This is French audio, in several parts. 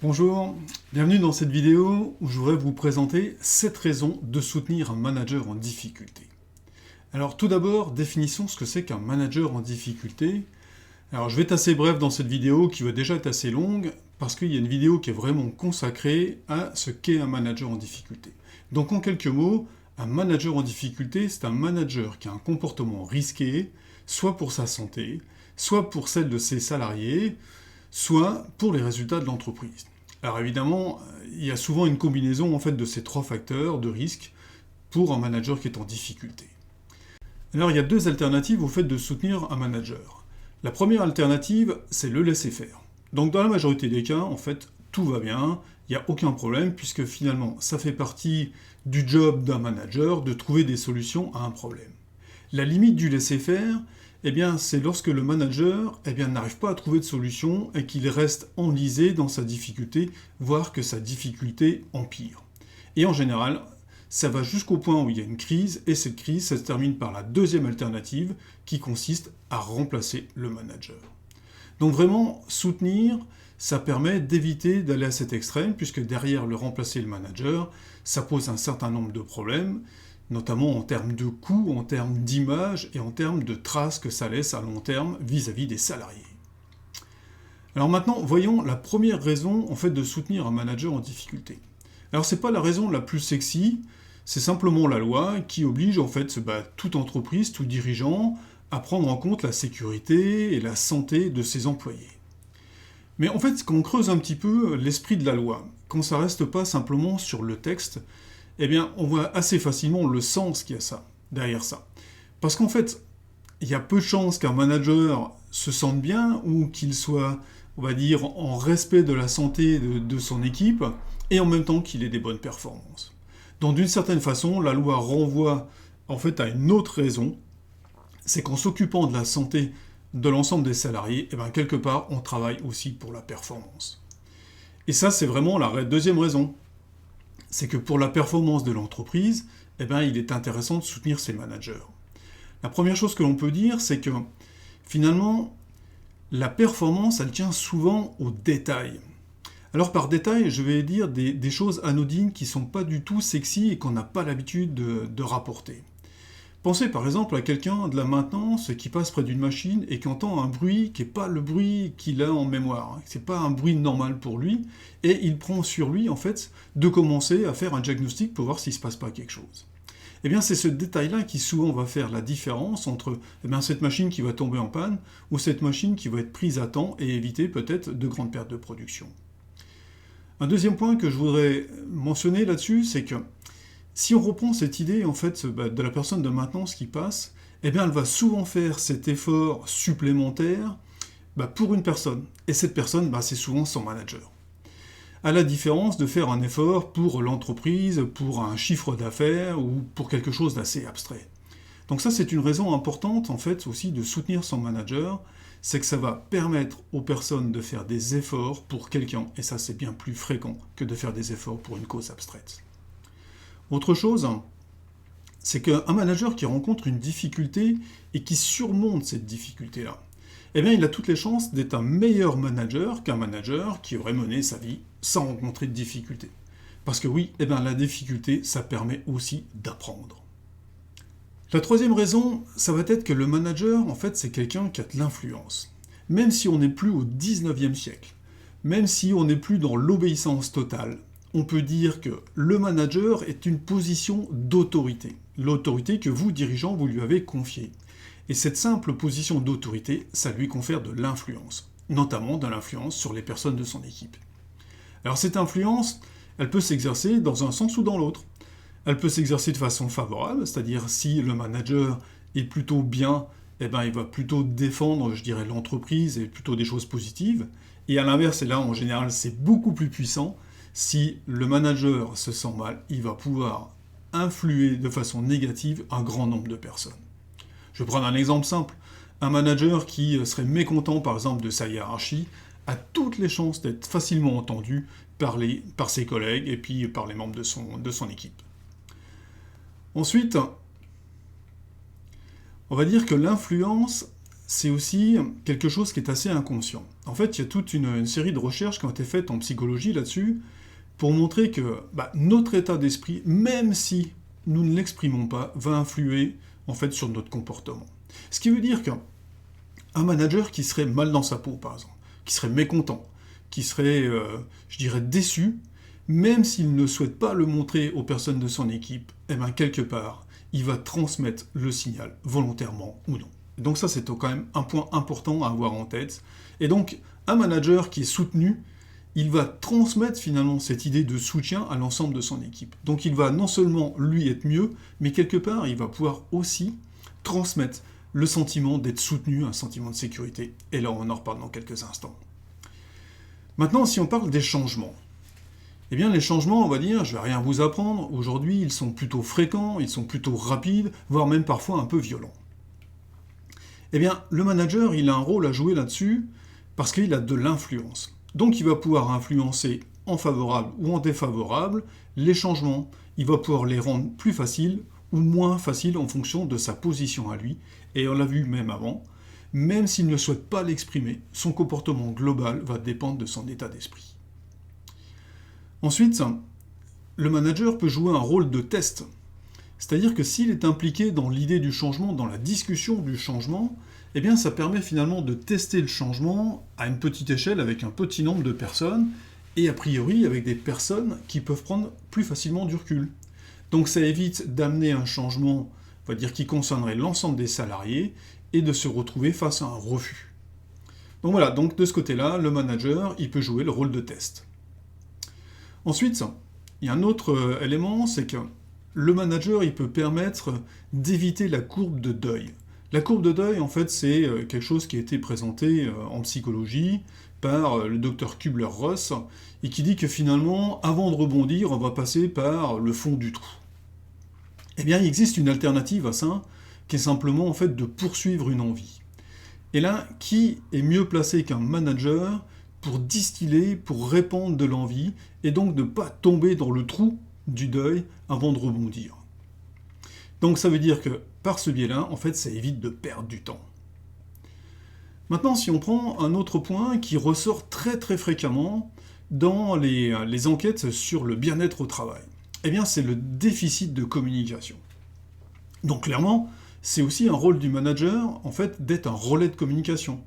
Bonjour, bienvenue dans cette vidéo où je voudrais vous présenter 7 raisons de soutenir un manager en difficulté. Alors tout d'abord, définissons ce que c'est qu'un manager en difficulté. Alors je vais être assez bref dans cette vidéo qui va déjà être assez longue parce qu'il y a une vidéo qui est vraiment consacrée à ce qu'est un manager en difficulté. Donc en quelques mots, un manager en difficulté, c'est un manager qui a un comportement risqué, soit pour sa santé, soit pour celle de ses salariés, soit pour les résultats de l'entreprise. Alors évidemment, il y a souvent une combinaison en fait de ces trois facteurs de risque pour un manager qui est en difficulté. Alors il y a deux alternatives au fait de soutenir un manager. La première alternative, c'est le laisser faire. Donc dans la majorité des cas, en fait, tout va bien, il n'y a aucun problème, puisque finalement, ça fait partie du job d'un manager de trouver des solutions à un problème. La limite du laisser faire, c'est lorsque le manager n'arrive pas à trouver de solution et qu'il reste enlisé dans sa difficulté, voire que sa difficulté empire. Et en général, ça va jusqu'au point où il y a une crise, et cette crise, ça se termine par la deuxième alternative, qui consiste à remplacer le manager. Donc vraiment, soutenir, ça permet d'éviter d'aller à cet extrême, puisque derrière le remplacer le manager, ça pose un certain nombre de problèmes, notamment en termes de coûts, en termes d'image et en termes de traces que ça laisse à long terme vis-à-vis des salariés. Alors maintenant, voyons la première raison en fait de soutenir un manager en difficulté. Alors c'est pas la raison la plus sexy, c'est simplement la loi qui oblige en fait toute entreprise, tout dirigeant à prendre en compte la sécurité et la santé de ses employés. Mais en fait, quand on creuse un petit peu l'esprit de la loi, quand ça reste pas simplement sur le texte, on voit assez facilement le sens qu'il y a derrière ça. Parce qu'en fait, il y a peu de chances qu'un manager se sente bien ou qu'il soit, on va dire, en respect de la santé de son équipe et en même temps qu'il ait des bonnes performances. Donc d'une certaine façon, la loi renvoie en fait à une autre raison, c'est qu'en s'occupant de la santé de l'ensemble des salariés, quelque part, on travaille aussi pour la performance. Et ça, c'est vraiment la deuxième raison. C'est que pour la performance de l'entreprise, il est intéressant de soutenir ses managers. La première chose que l'on peut dire, c'est que finalement, la performance, elle tient souvent aux détails. Alors par détail, je vais dire des choses anodines qui ne sont pas du tout sexy et qu'on n'a pas l'habitude de rapporter. Pensez par exemple à quelqu'un de la maintenance qui passe près d'une machine et qui entend un bruit qui n'est pas le bruit qu'il a en mémoire. Ce n'est pas un bruit normal pour lui. Et il prend sur lui, en fait, de commencer à faire un diagnostic pour voir s'il ne se passe pas quelque chose. C'est ce détail-là qui souvent va faire la différence entre cette machine qui va tomber en panne ou cette machine qui va être prise à temps et éviter peut-être de grandes pertes de production. Un deuxième point que je voudrais mentionner là-dessus, c'est que si on reprend cette idée en fait de la personne de maintenance qui passe, elle va souvent faire cet effort supplémentaire pour une personne. Et cette personne, c'est souvent son manager. À la différence de faire un effort pour l'entreprise, pour un chiffre d'affaires ou pour quelque chose d'assez abstrait. Donc ça, c'est une raison importante en fait aussi de soutenir son manager, c'est que ça va permettre aux personnes de faire des efforts pour quelqu'un, et ça c'est bien plus fréquent que de faire des efforts pour une cause abstraite. Autre chose, c'est qu'un manager qui rencontre une difficulté et qui surmonte cette difficulté-là, il a toutes les chances d'être un meilleur manager qu'un manager qui aurait mené sa vie sans rencontrer de difficulté. Parce que oui, la difficulté, ça permet aussi d'apprendre. La troisième raison, ça va être que le manager, en fait, c'est quelqu'un qui a de l'influence. Même si on n'est plus au 19e siècle, même si on n'est plus dans l'obéissance totale, on peut dire que le manager est une position d'autorité. L'autorité que vous, dirigeant, vous lui avez confiée. Et cette simple position d'autorité, ça lui confère de l'influence, notamment de l'influence sur les personnes de son équipe. Alors cette influence, elle peut s'exercer dans un sens ou dans l'autre. Elle peut s'exercer de façon favorable, c'est-à-dire si le manager est plutôt bien, il va plutôt défendre, l'entreprise et plutôt des choses positives. Et à l'inverse, et là en général c'est beaucoup plus puissant, si le manager se sent mal, il va pouvoir influer de façon négative un grand nombre de personnes. Je vais prendre un exemple simple. Un manager qui serait mécontent par exemple de sa hiérarchie a toutes les chances d'être facilement entendu par ses collègues et puis par les membres de son équipe. Ensuite, on va dire que l'influence, c'est aussi quelque chose qui est assez inconscient. En fait, il y a toute une série de recherches qui ont été faites en psychologie là-dessus pour montrer que notre état d'esprit, même si nous ne l'exprimons pas, va influer en fait sur notre comportement. Ce qui veut dire qu'un manager qui serait mal dans sa peau, par exemple, qui serait mécontent, qui serait, je dirais, déçu, même s'il ne souhaite pas le montrer aux personnes de son équipe, quelque part, il va transmettre le signal, volontairement ou non. Donc ça, c'est quand même un point important à avoir en tête. Et donc, un manager qui est soutenu, il va transmettre finalement cette idée de soutien à l'ensemble de son équipe. Donc il va non seulement lui être mieux, mais quelque part, il va pouvoir aussi transmettre le sentiment d'être soutenu, un sentiment de sécurité. Et là, on en reparle dans quelques instants. Maintenant, si on parle des changements, eh bien, les changements, on va dire, je ne vais rien vous apprendre, aujourd'hui, ils sont plutôt fréquents, ils sont plutôt rapides, voire même parfois un peu violents. Eh bien, le manager, il a un rôle à jouer là-dessus parce qu'il a de l'influence. Donc, il va pouvoir influencer en favorable ou en défavorable les changements. Il va pouvoir les rendre plus faciles ou moins faciles en fonction de sa position à lui. Et on l'a vu même avant, même s'il ne souhaite pas l'exprimer, son comportement global va dépendre de son état d'esprit. Ensuite, le manager peut jouer un rôle de test. C'est-à-dire que s'il est impliqué dans l'idée du changement, dans la discussion du changement, eh bien ça permet finalement de tester le changement à une petite échelle avec un petit nombre de personnes et a priori avec des personnes qui peuvent prendre plus facilement du recul. Donc ça évite d'amener un changement, on va dire, qui concernerait l'ensemble des salariés et de se retrouver face à un refus. Donc voilà, donc de ce côté-là, le manager, il peut jouer le rôle de test. Ensuite, il y a un autre élément, c'est que le manager, il peut permettre d'éviter la courbe de deuil. La courbe de deuil, en fait, c'est quelque chose qui a été présenté en psychologie par le docteur Kubler-Ross, et qui dit que finalement, avant de rebondir, on va passer par le fond du trou. Eh bien, il existe une alternative à ça, qui est simplement en fait de poursuivre une envie. Et là, qui est mieux placé qu'un manager pour distiller, pour répandre de l'envie, et donc de ne pas tomber dans le trou du deuil avant de rebondir. Donc ça veut dire que par ce biais-là, en fait, ça évite de perdre du temps. Maintenant, si on prend un autre point qui ressort très très fréquemment dans les enquêtes sur le bien-être au travail, eh bien c'est le déficit de communication. Donc clairement, c'est aussi un rôle du manager, en fait, d'être un relais de communication.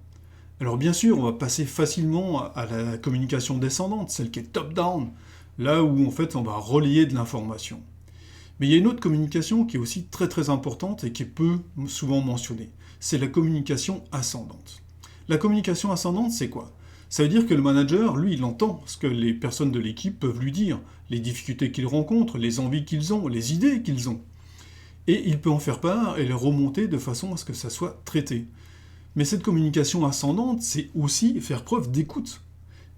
Alors bien sûr, on va passer facilement à la communication descendante, celle qui est top-down, là où en fait on va relayer de l'information. Mais il y a une autre communication qui est aussi très très importante et qui est peu souvent mentionnée. C'est la communication ascendante. La communication ascendante, c'est quoi? Ça veut dire que le manager, lui, il entend ce que les personnes de l'équipe peuvent lui dire, les difficultés qu'ils rencontrent, les envies qu'ils ont, les idées qu'ils ont. Et il peut en faire part et les remonter de façon à ce que ça soit traité. Mais cette communication ascendante, c'est aussi faire preuve d'écoute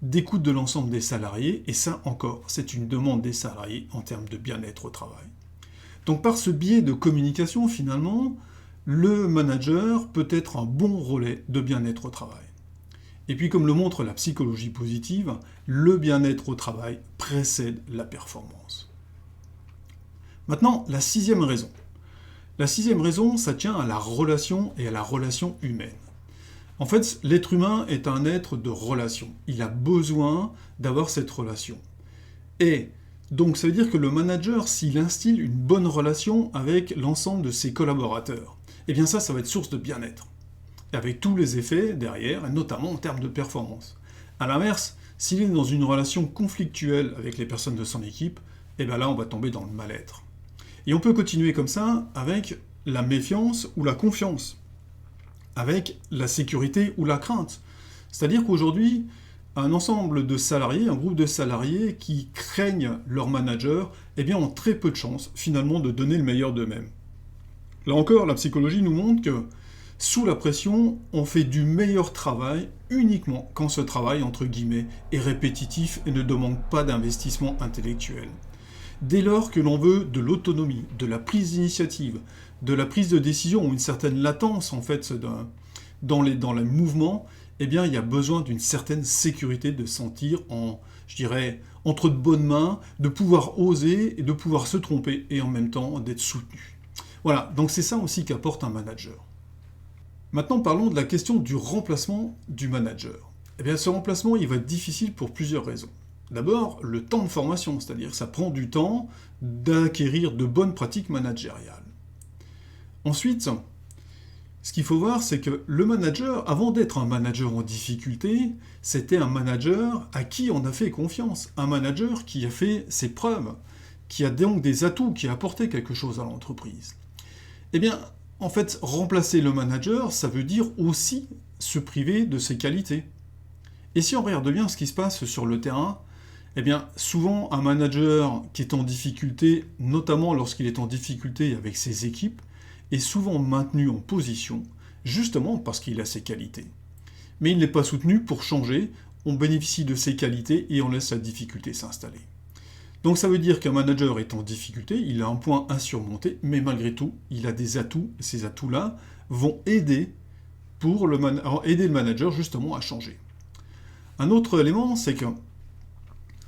de l'ensemble des salariés, et ça encore, c'est une demande des salariés en termes de bien-être au travail. Donc par ce biais de communication, finalement, le manager peut être un bon relais de bien-être au travail. Et puis comme le montre la psychologie positive, le bien-être au travail précède la performance. Maintenant, la sixième raison. La sixième raison, ça tient à la relation et à la relation humaine. En fait, l'être humain est un être de relation. Il a besoin d'avoir cette relation. Et donc, ça veut dire que le manager, s'il instille une bonne relation avec l'ensemble de ses collaborateurs, eh bien ça va être source de bien-être. Et avec tous les effets derrière, et notamment en termes de performance. A l'inverse, s'il est dans une relation conflictuelle avec les personnes de son équipe, eh bien là, on va tomber dans le mal-être. Et on peut continuer comme ça avec la méfiance ou la confiance, avec la sécurité ou la crainte. C'est-à-dire qu'aujourd'hui, un ensemble de salariés, un groupe de salariés qui craignent leur manager, eh bien ont très peu de chances finalement de donner le meilleur d'eux-mêmes. Là encore, la psychologie nous montre que sous la pression, on fait du meilleur travail uniquement quand ce travail, entre guillemets, est répétitif et ne demande pas d'investissement intellectuel. Dès lors que l'on veut de l'autonomie, de la prise d'initiative, de la prise de décision, ou une certaine latence en fait dans les mouvements, eh bien il y a besoin d'une certaine sécurité, de sentir entre de bonnes mains, de pouvoir oser et de pouvoir se tromper et en même temps d'être soutenu. Voilà, donc c'est ça aussi qu'apporte un manager. Maintenant, parlons de la question du remplacement du manager. Eh bien, ce remplacement, il va être difficile pour plusieurs raisons. D'abord, le temps de formation, c'est-à-dire que ça prend du temps d'acquérir de bonnes pratiques managériales. Ensuite, ce qu'il faut voir, c'est que le manager, avant d'être un manager en difficulté, c'était un manager à qui on a fait confiance, un manager qui a fait ses preuves, qui a donc des atouts, qui a apporté quelque chose à l'entreprise. Eh bien, en fait, remplacer le manager, ça veut dire aussi se priver de ses qualités. Et si on regarde bien ce qui se passe sur le terrain, eh bien, souvent, un manager qui est en difficulté, notamment lorsqu'il est en difficulté avec ses équipes, est souvent maintenu en position, justement parce qu'il a ses qualités. Mais il n'est pas soutenu pour changer, on bénéficie de ses qualités et on laisse la difficulté s'installer. Donc ça veut dire qu'un manager est en difficulté, il a un point à surmonter, mais malgré tout, il a des atouts, et ces atouts-là vont aider le manager justement à changer. Un autre élément, c'est que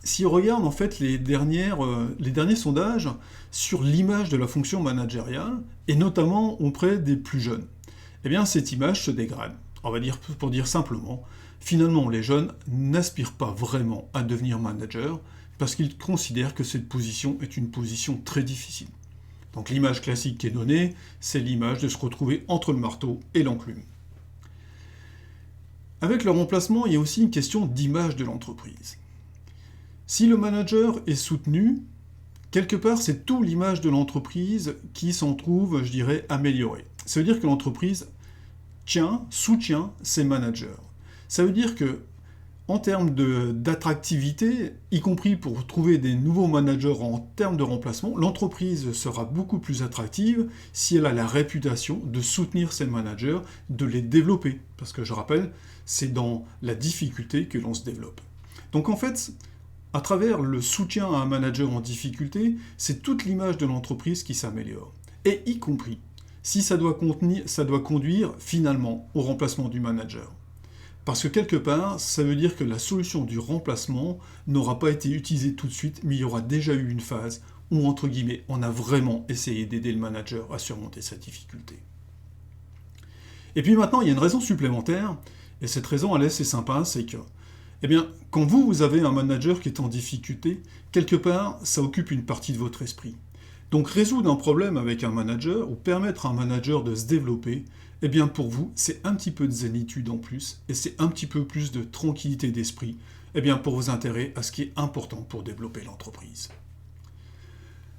si on regarde en fait les derniers sondages sur l'image de la fonction managériale, et notamment auprès des plus jeunes, eh bien cette image se dégrade. On va dire, pour dire simplement, finalement les jeunes n'aspirent pas vraiment à devenir manager parce qu'ils considèrent que cette position est une position très difficile. Donc l'image classique qui est donnée, c'est l'image de se retrouver entre le marteau et l'enclume. Avec le remplacement, il y a aussi une question d'image de l'entreprise. Si le manager est soutenu, quelque part, c'est toute l'image de qui s'en trouve, je dirais, améliorée. Ça veut dire que l'entreprise soutient ses managers. Ça veut dire que, en termes d'attractivité, y compris pour trouver des nouveaux managers en termes de remplacement, l'entreprise sera beaucoup plus attractive si elle a la réputation de soutenir ses managers, de les développer. Parce que je rappelle, c'est dans la difficulté que l'on se développe. Donc en fait, à travers le soutien à un manager en difficulté, c'est toute l'image de l'entreprise qui s'améliore. Et y compris si ça doit conduire finalement au remplacement du manager. Parce que quelque part, ça veut dire que la solution du remplacement n'aura pas été utilisée tout de suite, mais il y aura déjà eu une phase où, entre guillemets, on a vraiment essayé d'aider le manager à surmonter sa difficulté. Et puis maintenant, il y a une raison supplémentaire, et cette raison, elle est assez sympa, c'est que eh bien, quand vous avez un manager qui est en difficulté, quelque part, ça occupe une partie de votre esprit. Donc résoudre un problème avec un manager, ou permettre à un manager de se développer, eh bien pour vous, c'est un petit peu de zénitude en plus, et c'est un petit peu plus de tranquillité d'esprit, eh bien pour vos intérêts à ce qui est important pour développer l'entreprise.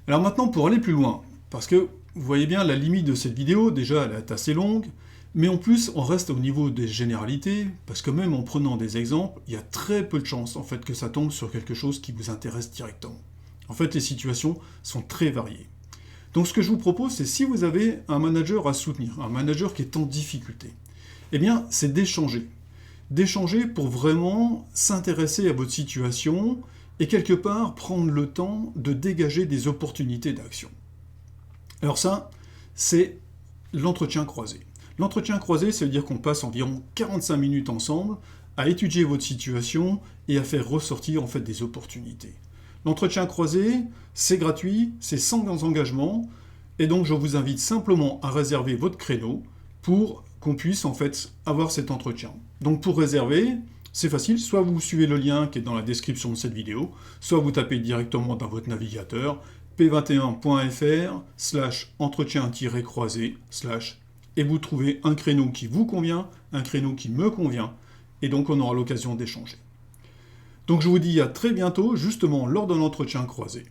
Alors maintenant, pour aller plus loin, parce que vous voyez bien la limite de cette vidéo, déjà elle est assez longue, mais en plus, on reste au niveau des généralités, parce que même en prenant des exemples, il y a très peu de chances en fait, que ça tombe sur quelque chose qui vous intéresse directement. En fait, les situations sont très variées. Donc ce que je vous propose, c'est si vous avez un manager à soutenir, un manager qui est en difficulté, eh bien, c'est d'échanger. D'échanger pour vraiment s'intéresser à votre situation et quelque part prendre le temps de dégager des opportunités d'action. Alors ça, c'est l'entretien croisé. L'entretien croisé, ça veut dire qu'on passe environ 45 minutes ensemble à étudier votre situation et à faire ressortir en fait des opportunités. L'entretien croisé, c'est gratuit, c'est sans engagement, et donc je vous invite simplement à réserver votre créneau pour qu'on puisse en fait avoir cet entretien. Donc pour réserver, c'est facile, soit vous suivez le lien qui est dans la description de cette vidéo, soit vous tapez directement dans votre navigateur p21.fr/entretien-croisé/ et vous trouvez un créneau qui vous convient, un créneau qui me convient, et donc on aura l'occasion d'échanger. Donc je vous dis à très bientôt, justement lors d'un entretien croisé.